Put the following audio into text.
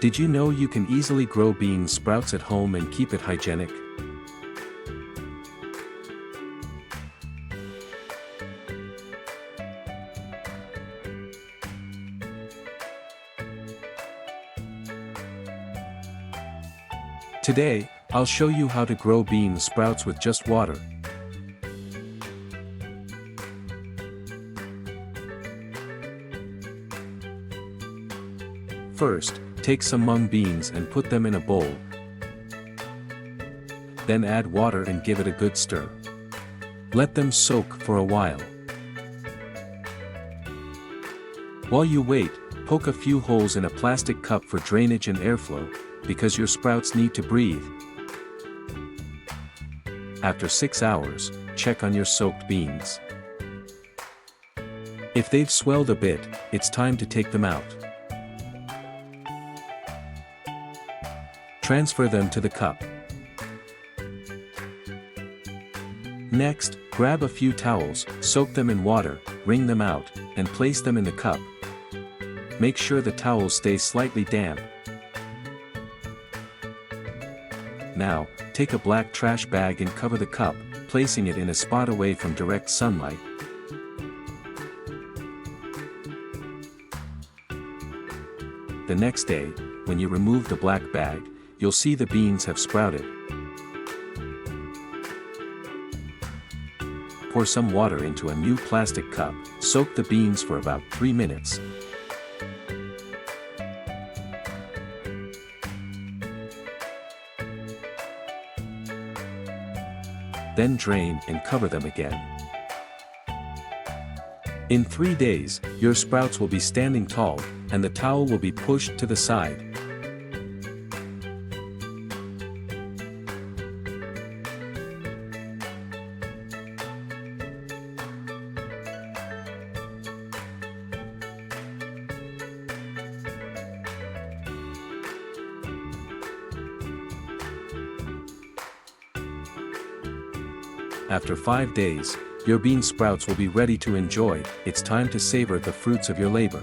Did you know you can easily grow bean sprouts at home and keep it hygienic? Today, I'll show you how to grow bean sprouts with just water. First, take some mung beans and put them in a bowl. Then add water and give it a good stir. Let them soak for a while. While you wait, poke a few holes in a plastic cup for drainage and airflow, because your sprouts need to breathe. After 6 hours, check on your soaked beans. If they've swelled a bit, it's time to take them out. Transfer them to the cup. Next, grab a few towels, soak them in water, wring them out, and place them in the cup. Make sure the towels stay slightly damp. Now, take a black trash bag and cover the cup, placing it in a spot away from direct sunlight. The next day, when you remove the black bag, you'll see the beans have sprouted. Pour some water into a new plastic cup, soak the beans for about 3 minutes. Then drain and cover them again. In 3 days, your sprouts will be standing tall, and the towel will be pushed to the side. After 5 days, your bean sprouts will be ready to enjoy. It's time to savor the fruits of your labor.